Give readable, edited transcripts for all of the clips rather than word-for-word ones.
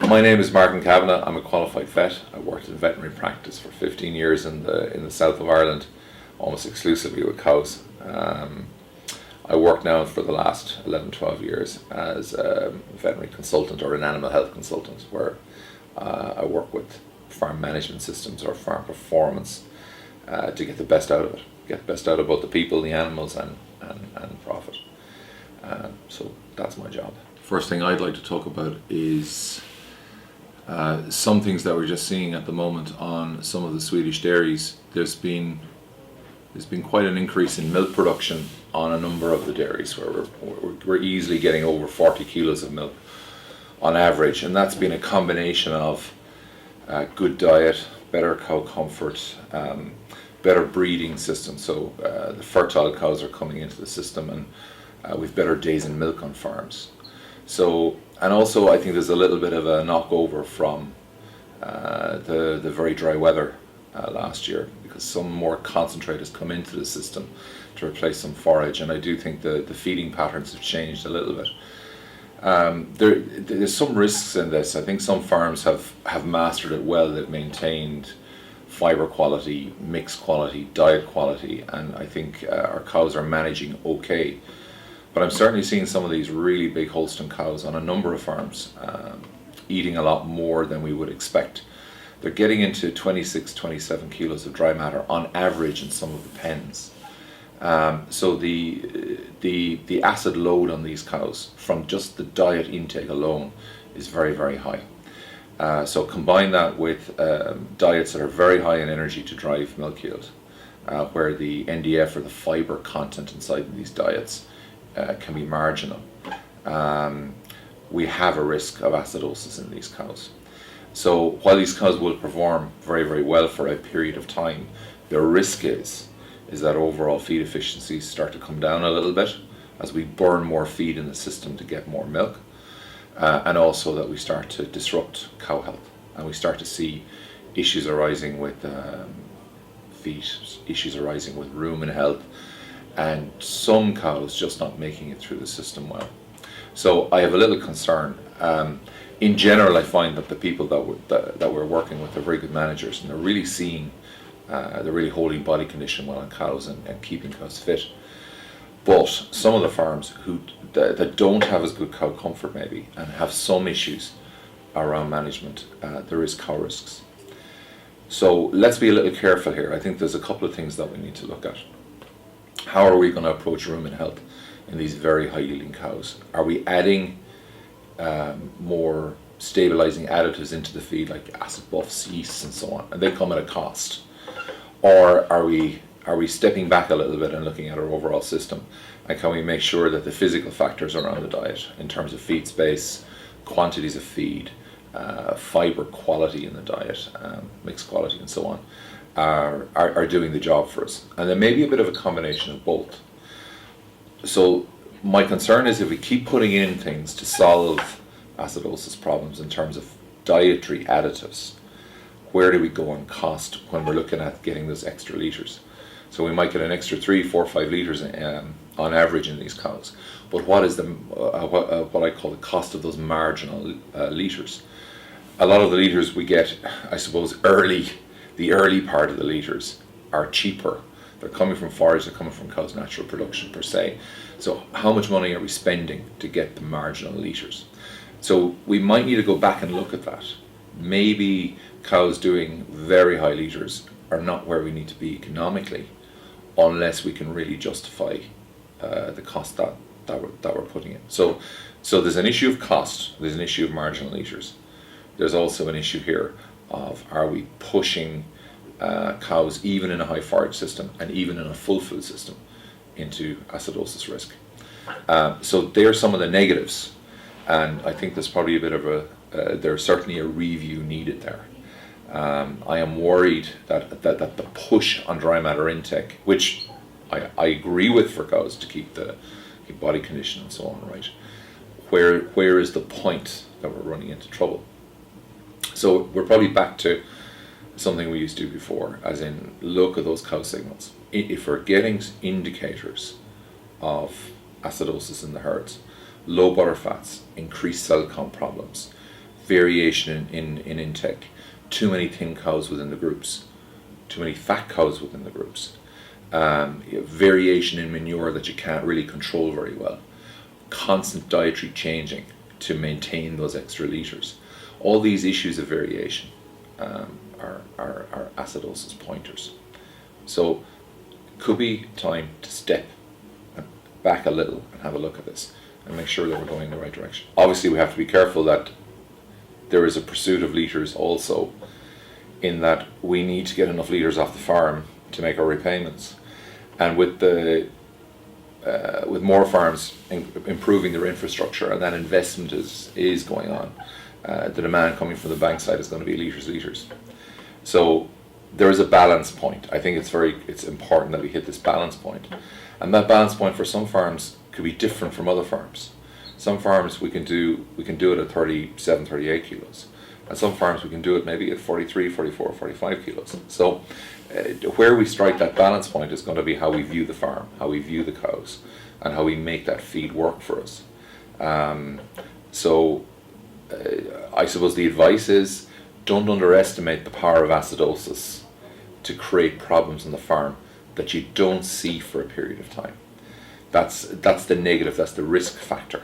My name is Martin Kavanagh. I'm a qualified vet. I worked in veterinary practice for 15 years in the south of Ireland, almost exclusively with cows. I work now for the last 11, 12 years as a veterinary consultant or an animal health consultant, where I work with farm management systems or farm performance to get the best out of it, get the best out of both the people, the animals, and profit. So that's my job. First thing I'd like to talk about is some things that we're just seeing at the moment on some of the Swedish dairies. There's been quite an increase in milk production on a number of the dairies, where we're easily getting over 40 kilos of milk on average, and that's been a combination of good diet, better cow comfort, better breeding system. So the fertile cows are coming into the system, and we've better days in milk on farms. So, and also I think there's a little bit of a knockover from the very dry weather last year, because some more concentrate has come into the system to replace some forage, and I do think the feeding patterns have changed a little bit. There's some risks in this. I think some farms have mastered it well. They've maintained fibre quality, mix quality, diet quality, and I think our cows are managing okay. But I'm certainly seeing some of these really big Holstein cows on a number of farms eating a lot more than we would expect. They're getting into 26, 27 kilos of dry matter on average in some of the pens. So the acid load on these cows from just the diet intake alone is very, very high. So combine that with diets that are very high in energy to drive milk yield, where the NDF or the fibre content inside these diets can be marginal. We have a risk of acidosis in these cows. So while these cows will perform very, very well for a period of time, the risk is that overall feed efficiencies start to come down a little bit as we burn more feed in the system to get more milk, and also that we start to disrupt cow health, and we start to see issues arising with feed, issues arising with rumen health, and some cows just not making it through the system well. So I have a little concern. In general, I find that the people that we're working with are very good managers, and they're really seeing, they're really holding body condition well on cows and keeping cows fit. But some of the farms that don't have as good cow comfort maybe, and have some issues around management, there is cow risks. So let's be a little careful here. I think there's a couple of things that we need to look at. How are we going to approach rumen health in these very high yielding cows? Are we adding more stabilizing additives into the feed, like acid buffs, yeasts, and so on, and they come at a cost? Or are we stepping back a little bit and looking at our overall system, and can we make sure that the physical factors around the diet, in terms of feed space, quantities of feed, fibre quality in the diet, mixed quality, and so on, are doing the job for us? And there may be a bit of a combination of both. So my concern is, if we keep putting in things to solve acidosis problems in terms of dietary additives, where do we go on cost when we're looking at getting those extra litres? So we might get an extra 3, 4, 5 litres on average in these cows, but what is what I call the cost of those marginal litres? A lot of the litres we get, I suppose, the early part of the litres are cheaper. They're coming from forage, they're coming from cows' natural production per se. So how much money are we spending to get the marginal litres? So we might need to go back and look at that. Maybe cows doing very high litres are not where we need to be economically, unless we can really justify the cost that we're putting in. So there's an issue of cost, there's an issue of marginal litres. There's also an issue here of, are we pushing cows, even in a high forage system and even in a full food system, into acidosis risk? So they are some of the negatives, and I think there's probably a bit of there's certainly a review needed there. I am worried that the push on dry matter intake, which I agree with for cows to keep body condition and so on, right? Where is the point that we're running into trouble? So we're probably back to something we used to do before, as in, look at those cow signals. If we're getting indicators of acidosis in the herds, low butter fats, increased cell count problems, variation in intake, too many thin cows within the groups, too many fat cows within the groups, variation in manure that you can't really control very well, constant dietary changing to maintain those extra litres. All these issues of variation are acidosis pointers. So could be time to step back a little and have a look at this and make sure that we're going in the right direction. Obviously we have to be careful that there is a pursuit of litres also, in that we need to get enough litres off the farm to make our repayments. And with more farms improving their infrastructure, and that investment is going on, the demand coming from the bank side is going to be litres. So there is a balance point. I think it's important that we hit this balance point. And that balance point for some farms could be different from other farms. Some farms we can do it at 37, 38 kilos. And some farms we can do it maybe at 43, 44, 45 kilos. So where we strike that balance point is going to be how we view the farm, how we view the cows, and how we make that feed work for us. I suppose the advice is, don't underestimate the power of acidosis to create problems on the farm that you don't see for a period of time. That's the negative, that's the risk factor.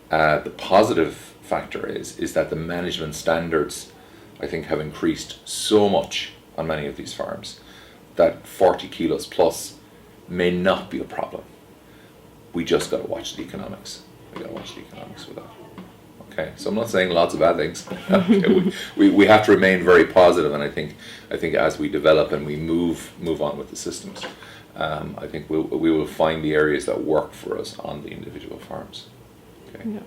The positive factor is that the management standards, I think, have increased so much on many of these farms that 40 kilos plus may not be a problem. We just got to watch the economics. We got to watch the economics with that. Okay, so I'm not saying lots of bad things. Okay, we have to remain very positive, and I think as we develop and we move on with the systems, I think we will find the areas that work for us on the individual farms. Okay.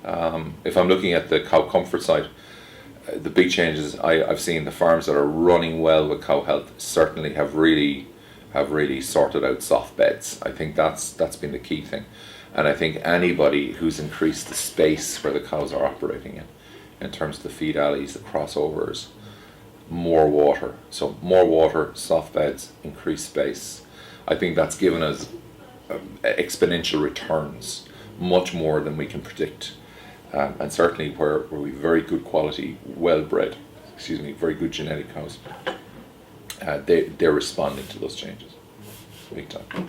Yeah. If I'm looking at the cow comfort side, the big changes I've seen, the farms that are running well with cow health certainly have really sorted out soft beds. I think that's been the key thing. And I think anybody who's increased the space where the cows are operating in terms of the feed alleys, the crossovers, more water. So more water, soft beds, increased space. I think that's given us exponential returns, much more than we can predict. And certainly where we have very good quality, well-bred, very good genetic cows, they're responding to those changes big time.